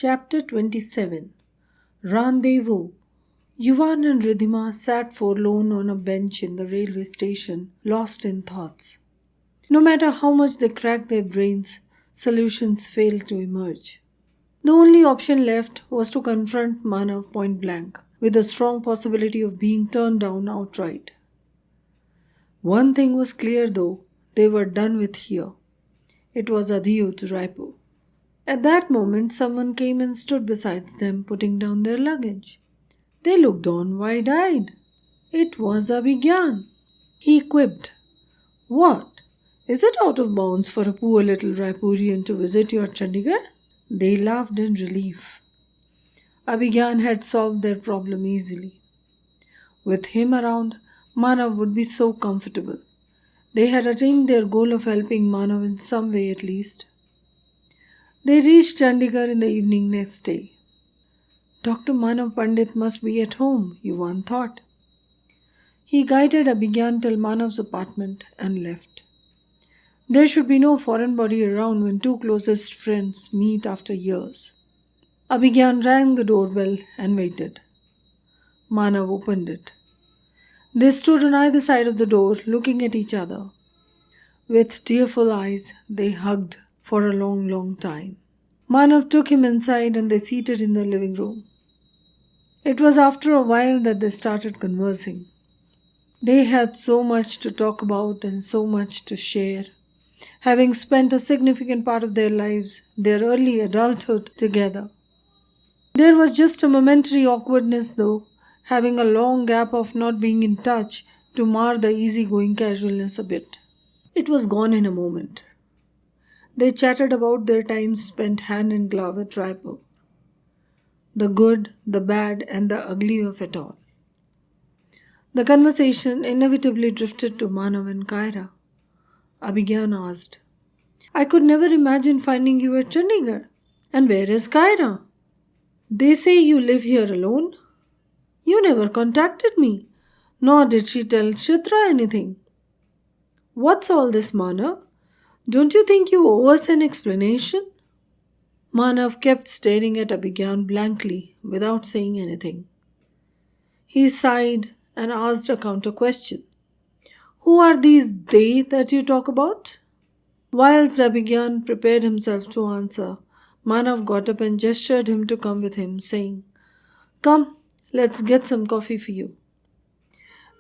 Chapter 27 Rendezvous. Yuvan and Ridhima sat forlorn on a bench in the railway station, lost in thoughts. No matter how much they cracked their brains, solutions failed to emerge. The only option left was to confront Manav point blank, with a strong possibility of being turned down outright. One thing was clear though, they were done with here. It was adieu to Raipur. At that moment, someone came and stood beside them, putting down their luggage. They looked on wide-eyed. It was Abhigyan. He quipped, "What? Is it out of bounds for a poor little Raipurian to visit your Chandigarh?" They laughed in relief. Abhigyan had solved their problem easily. With him around, Manav would be so comfortable. They had attained their goal of helping Manav in some way at least. They reached Chandigarh in the evening next day. Dr. Manav Pandit must be at home, Yuvan thought. He guided Abhigyan till Manav's apartment and left. There should be no foreign body around when two closest friends meet after years. Abhigyan rang the doorbell and waited. Manav opened it. They stood on either side of the door, looking at each other. With tearful eyes, they hugged for a long time. Manav took him inside and they seated in the living room. It was after a while that they started conversing. They had so much to talk about and so much to share. Having spent a significant part of their lives, their early adulthood, together. There was just a momentary awkwardness though, having a long gap of not being in touch to mar the easygoing casualness a bit. It was gone in a moment. They chatted about their time spent hand in glove at Raipur. The good, the bad, and the ugly of it all. The conversation inevitably drifted to Manav and Kaira. Abhigyan asked, "I could never imagine finding you at Chandigarh. And where is Kaira? They say you live here alone. You never contacted me, nor did she tell Chitra anything. What's all this, Manav? Don't you think you owe us an explanation?" Manav kept staring at Abhigyan blankly without saying anything. He sighed and asked a counter question. "Who are these they that you talk about?" Whilst Abhigyan prepared himself to answer, Manav got up and gestured him to come with him, saying, "Come, let's get some coffee for you."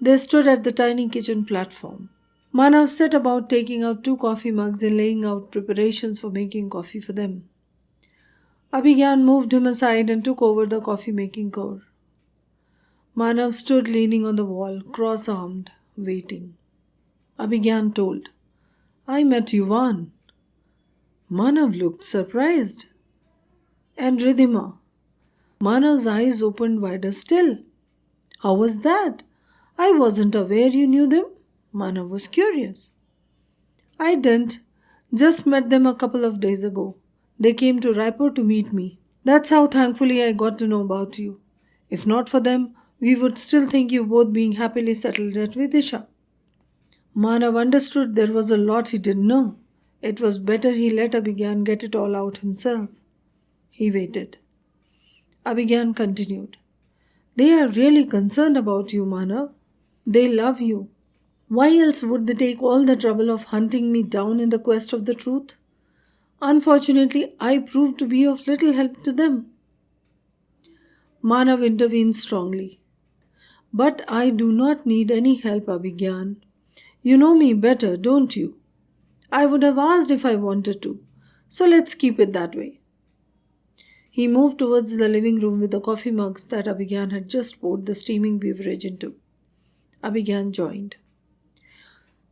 They stood at the tiny kitchen platform. Manav set about taking out 2 coffee mugs and laying out preparations for making coffee for them. Abhigyan moved him aside and took over the coffee-making chore. Manav stood leaning on the wall, cross-armed, waiting. Abhigyan told, "I met Yuvan." Manav looked surprised. "And Ridhima?" Manav's eyes opened wider still. "How was that? I wasn't aware you knew them." Manav was curious. "I didn't. Just met them a couple of days ago. They came to Raipur to meet me. That's how thankfully I got to know about you. If not for them, we would still think you both being happily settled at Vidisha." Manav understood there was a lot he didn't know. It was better he let Abhigyan get it all out himself. He waited. Abhigyan continued. "They are really concerned about you, Manav. They love you. Why else would they take all the trouble of hunting me down in the quest of the truth? Unfortunately, I proved to be of little help to them." Manav intervened strongly. "But I do not need any help, Abhigyan. You know me better, don't you? I would have asked if I wanted to, so let's keep it that way." He moved towards the living room with the coffee mugs that Abhigyan had just poured the steaming beverage into. Abhigyan joined.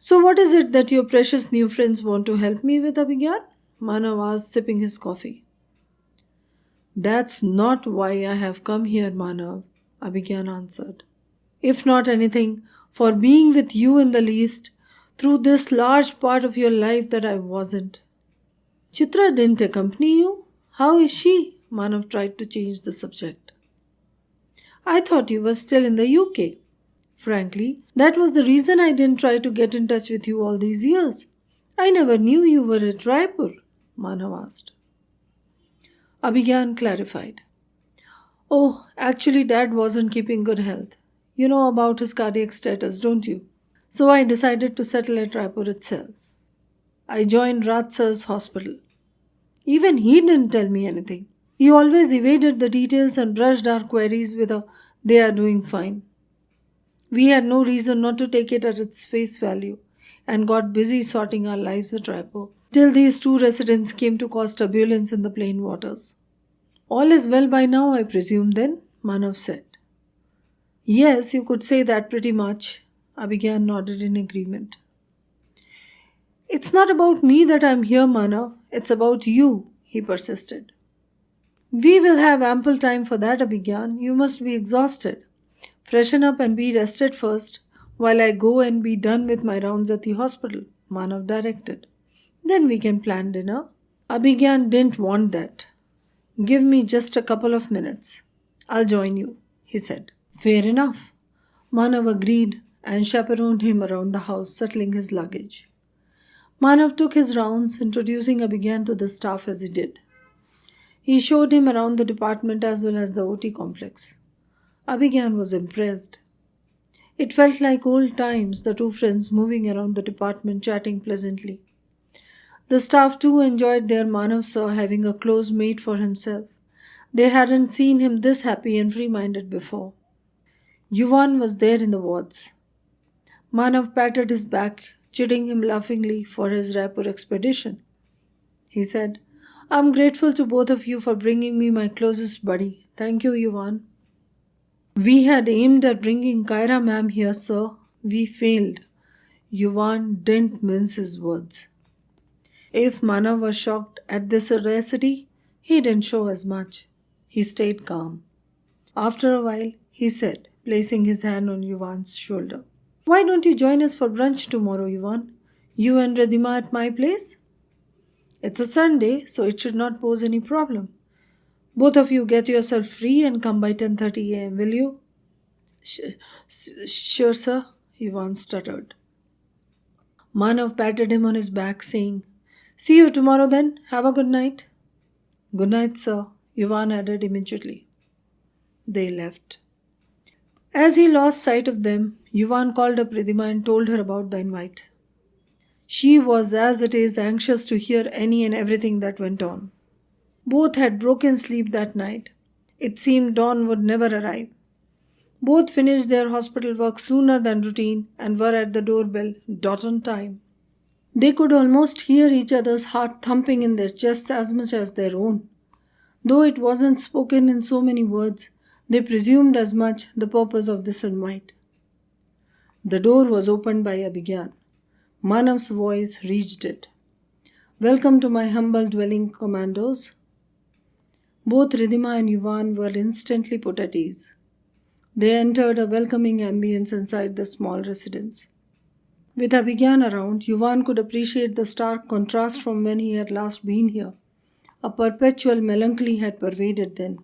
"So what is it that your precious new friends want to help me with, Abhigyan?" Manav asked, sipping his coffee. "That's not why I have come here, Manav," Abhigyan answered. "If not anything, for being with you in the least, through this large part of your life that I wasn't." "Chitra didn't accompany you? How is she?" Manav tried to change the subject. "I thought you were still in the UK. Frankly, that was the reason I didn't try to get in touch with you all these years. I never knew you were at Raipur," Manav asked. Abhigyan clarified. Oh, actually, Dad wasn't keeping good health. You know about his cardiac status, don't you? So I decided to settle at Raipur itself. I joined Ratsar's hospital. Even he didn't tell me anything. He always evaded the details and brushed our queries with a they are doing fine. We had no reason not to take it at its face value and got busy sorting our lives at Raipur till these two residents came to cause turbulence in the plain waters. All is well by now, I presume, then? Manav said. Yes, you could say that pretty much. Abhigyan nodded in agreement. It's not about me that I'm here, Manav. It's about you, he persisted. We will have ample time for that, Abhigyan. You must be exhausted. Freshen up and be rested first, while I go and be done with my rounds at the hospital, Manav directed. Then we can plan dinner. Abhigyan didn't want that. Give me just a couple of minutes. I'll join you, he said. Fair enough. Manav agreed and chaperoned him around the house, settling his luggage. Manav took his rounds, introducing Abhigyan to the staff as he did. He showed him around the department as well as the OT complex. Abhigyan was impressed. It felt like old times, the two friends moving around the department chatting pleasantly. The staff too enjoyed their Manav sir having a close mate for himself. They hadn't seen him this happy and free-minded before. Yuvan was there in the wards. Manav patted his back, chiding him laughingly for his Raipur expedition. He said, I'm grateful to both of you for bringing me my closest buddy. Thank you, Yuvan. We had aimed at bringing Kaira ma'am here, sir. We failed. Yuvan didn't mince his words. If Manav was shocked at this audacity, he didn't show as much. He stayed calm. After a while, he said, placing his hand on Yuvan's shoulder, Why don't you join us for brunch tomorrow, Yuvan? You and Radhima at my place? It's a Sunday, so it should not pose any problem. Both of you get yourself free and come by 10:30 a.m., will you? Sure, sir, Yuvan stuttered. Manav patted him on his back, saying, See you tomorrow then. Have a good night. Good night, sir, Yuvan added immediately. They left. As he lost sight of them, Yuvan called up Ridhima and told her about the invite. She was as it is anxious to hear any and everything that went on. Both had broken sleep that night. It seemed dawn would never arrive. Both finished their hospital work sooner than routine and were at the doorbell dot on time. They could almost hear each other's heart thumping in their chests as much as their own. Though it wasn't spoken in so many words, they presumed as much the purpose of this invite. The door was opened by Abhigyan. Manav's voice reached it. Welcome to my humble dwelling, commandos. Both Ridhima and Yuvan were instantly put at ease. They entered a welcoming ambience inside the small residence. With Abhigyan around, Yuvan could appreciate the stark contrast from when he had last been here. A perpetual melancholy had pervaded then.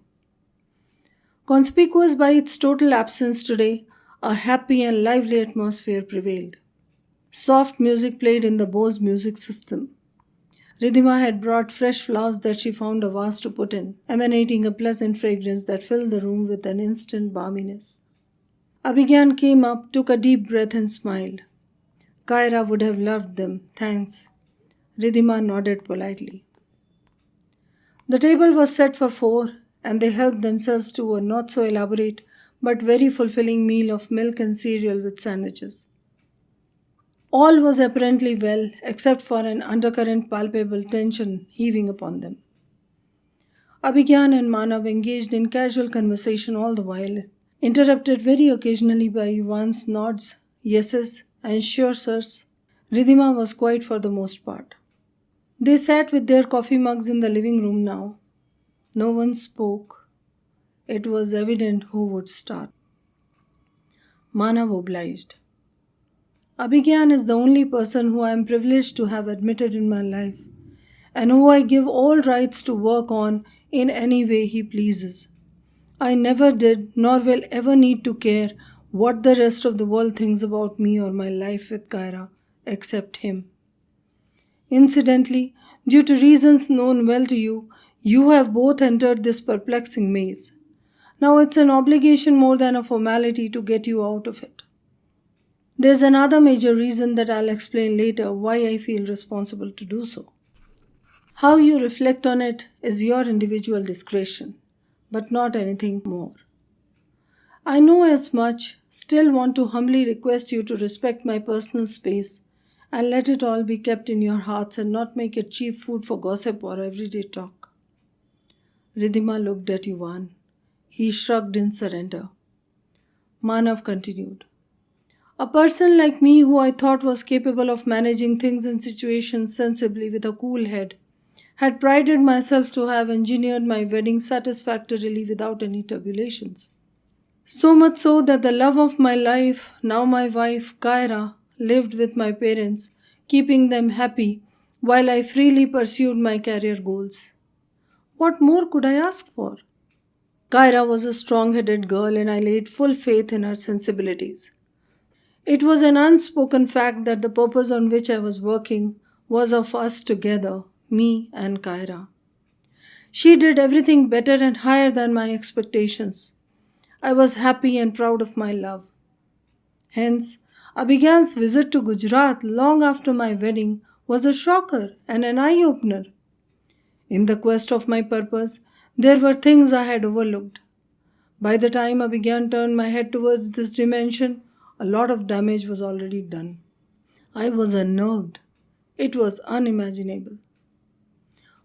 Conspicuous by its total absence today, a happy and lively atmosphere prevailed. Soft music played in the Bose music system. Ridhima had brought fresh flowers that she found a vase to put in, emanating a pleasant fragrance that filled the room with an instant balminess. Abhigyan came up, took a deep breath and smiled. Kaira would have loved them, thanks. Ridhima nodded politely. The table was set for 4, and they helped themselves to a not so elaborate but very fulfilling meal of milk and cereal with sandwiches. All was apparently well, except for an undercurrent palpable tension heaving upon them. Abhigyan and Manav engaged in casual conversation all the while, interrupted very occasionally by Yuvan's nods, yeses, and sure sirs. Ridhima was quiet for the most part. They sat with their coffee mugs in the living room now. No one spoke. It was evident who would start. Manav obliged. Abhigyan is the only person who I am privileged to have admitted in my life, and who I give all rights to work on in any way he pleases. I never did nor will ever need to care what the rest of the world thinks about me or my life with Kaira, except him. Incidentally, due to reasons known well to you, you have both entered this perplexing maze. Now it's an obligation more than a formality to get you out of it. There's another major reason that I'll explain later why I feel responsible to do so. How you reflect on it is your individual discretion, but not anything more. I know as much, still want to humbly request you to respect my personal space and let it all be kept in your hearts and not make it cheap food for gossip or everyday talk. Ridhima looked at Yuvan. He shrugged in surrender. Manav continued. A person like me, who I thought was capable of managing things and situations sensibly with a cool head, had prided myself to have engineered my wedding satisfactorily without any tribulations. So much so that the love of my life, now my wife, Kaira, lived with my parents, keeping them happy while I freely pursued my career goals. What more could I ask for? Kaira was a strong-headed girl and I laid full faith in her sensibilities. It was an unspoken fact that the purpose on which I was working was of us together, me and Kaira. She did everything better and higher than my expectations. I was happy and proud of my love. Hence, Abhigyan's visit to Gujarat long after my wedding was a shocker and an eye-opener. In the quest of my purpose, there were things I had overlooked. By the time Abhigyan turned my head towards this dimension, a lot of damage was already done. I was unnerved. It was unimaginable.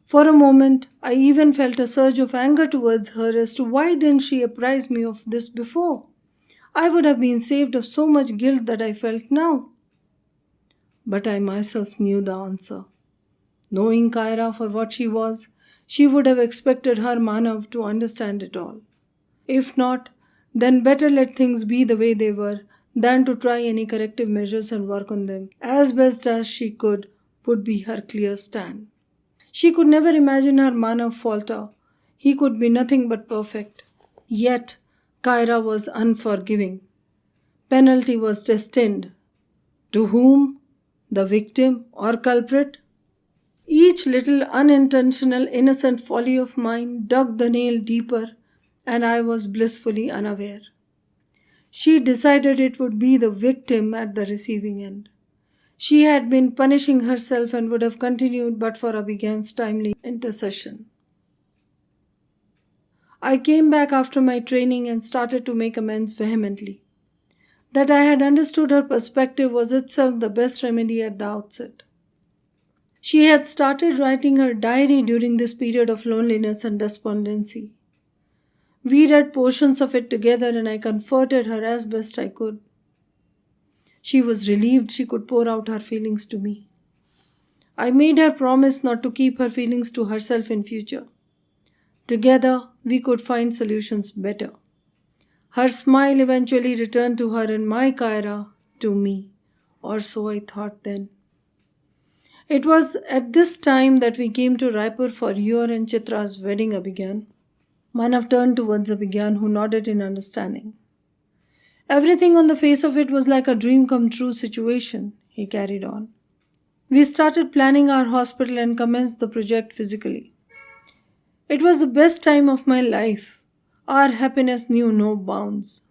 For a moment, I even felt a surge of anger towards her as to why didn't she apprise me of this before? I would have been saved of so much guilt that I felt now. But I myself knew the answer. Knowing Kaira for what she was, she would have expected her Manav to understand it all. If not, then better let things be the way they were than to try any corrective measures and work on them as best as she could would be her clear stand. She could never imagine her Manav falter. He could be nothing but perfect. Yet, Kaira was unforgiving. Penalty was destined. To whom? The victim or culprit? Each little unintentional innocent folly of mine dug the nail deeper, and I was blissfully unaware. She decided it would be the victim at the receiving end. She had been punishing herself and would have continued but for Abhigyan's timely intercession. I came back after my training and started to make amends vehemently. That I had understood her perspective was itself the best remedy at the outset. She had started writing her diary during this period of loneliness and despondency. We read portions of it together and I comforted her as best I could. She was relieved she could pour out her feelings to me. I made her promise not to keep her feelings to herself in future. Together, we could find solutions better. Her smile eventually returned to her and my Kaira to me, or so I thought then. It was at this time that we came to Raipur for your and Chitra's wedding, Abhigyan. Manav turned towards Abhigyan, who nodded in understanding. Everything on the face of it was like a dream come true situation, he carried on. We started planning our hospital and commenced the project physically. It was the best time of my life. Our happiness knew no bounds.